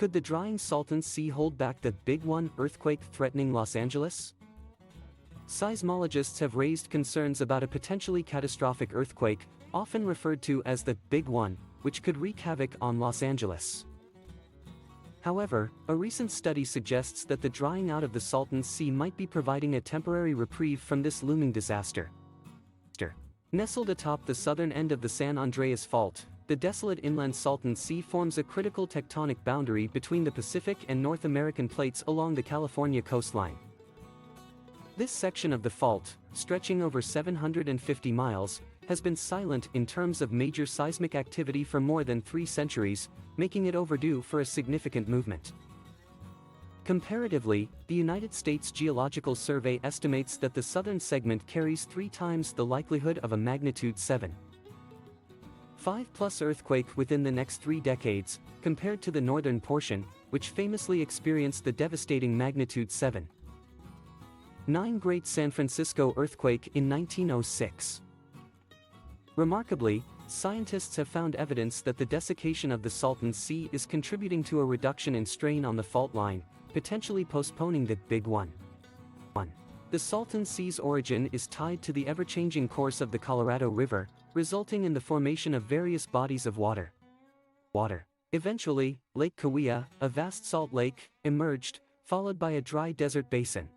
Could the drying Salton Sea hold back the Big One earthquake threatening Los Angeles? Seismologists have raised concerns about a potentially catastrophic earthquake, often referred to as the Big One, which could wreak havoc on Los Angeles. However, a recent study suggests that the drying out of the Salton Sea might be providing a temporary reprieve from this looming disaster. Nestled atop the southern end of the San Andreas Fault, the desolate inland Salton Sea forms a critical tectonic boundary between the Pacific and North American plates along the California coastline. This section of the fault, stretching over 750 miles, has been silent in terms of major seismic activity for more than 3 centuries, making it overdue for a significant movement. Comparatively, the United States Geological Survey estimates that the southern segment carries 3 times the likelihood of a magnitude 7.5+ earthquake within the next 3 decades, compared to the northern portion, which famously experienced the devastating magnitude 7.9 Great San Francisco earthquake in 1906. Remarkably, scientists have found evidence that the desiccation of the Salton Sea is contributing to a reduction in strain on the fault line, potentially postponing the Big One. The Salton Sea's origin is tied to the ever-changing course of the Colorado River, resulting in the formation of various bodies of water. Eventually, Lake Cahuilla, a vast salt lake, emerged, followed by a dry desert basin.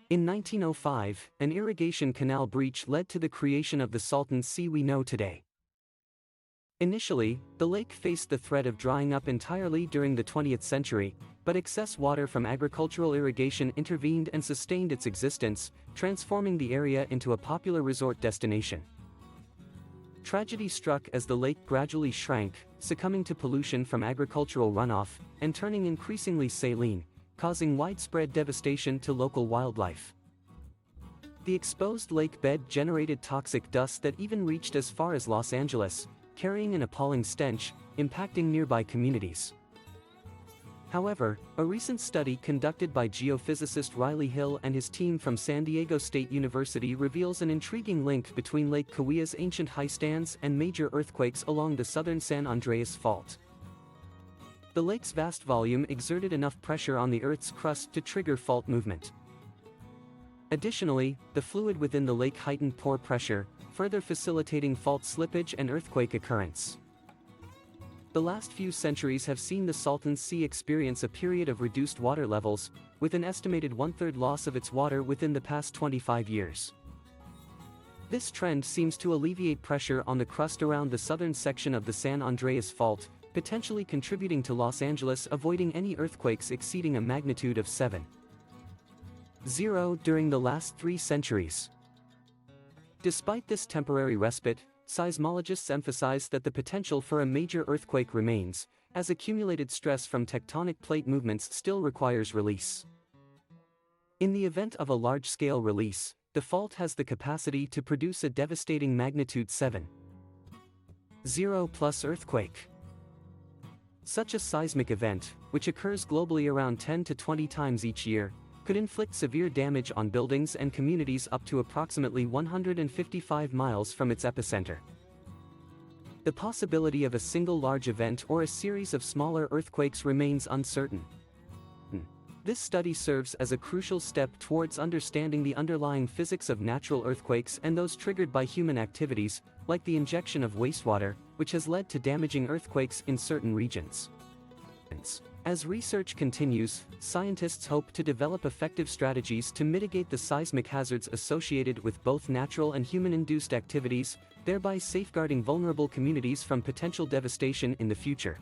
In 1905, an irrigation canal breach led to the creation of the Salton Sea we know today. Initially, the lake faced the threat of drying up entirely during the 20th century, but excess water from agricultural irrigation intervened and sustained its existence, transforming the area into a popular resort destination. Tragedy struck as the lake gradually shrank, succumbing to pollution from agricultural runoff, and turning increasingly saline, causing widespread devastation to local wildlife. The exposed lake bed generated toxic dust that even reached as far as Los Angeles, carrying an appalling stench, impacting nearby communities. However, a recent study conducted by geophysicist Riley Hill and his team from San Diego State University reveals an intriguing link between Lake Cahuilla's ancient highstands and major earthquakes along the southern San Andreas Fault. The lake's vast volume exerted enough pressure on the Earth's crust to trigger fault movement. Additionally, the fluid within the lake heightened pore pressure, further facilitating fault slippage and earthquake occurrence. The last few centuries have seen the Salton Sea experience a period of reduced water levels, with an estimated 1/3 loss of its water within the past 25 years. This trend seems to alleviate pressure on the crust around the southern section of the San Andreas Fault, potentially contributing to Los Angeles avoiding any earthquakes exceeding a magnitude of 7.0 during the last 3 centuries. Despite this temporary respite, seismologists emphasize that the potential for a major earthquake remains, as accumulated stress from tectonic plate movements still requires release. In the event of a large-scale release, the fault has the capacity to produce a devastating magnitude 7.0+ earthquake. Such a seismic event, which occurs globally around 10 to 20 times each year, could inflict severe damage on buildings and communities up to approximately 155 miles from its epicenter. The possibility of a single large event or a series of smaller earthquakes remains uncertain. This study serves as a crucial step towards understanding the underlying physics of natural earthquakes and those triggered by human activities, like the injection of wastewater, which has led to damaging earthquakes in certain regions. As research continues, scientists hope to develop effective strategies to mitigate the seismic hazards associated with both natural and human-induced activities, thereby safeguarding vulnerable communities from potential devastation in the future.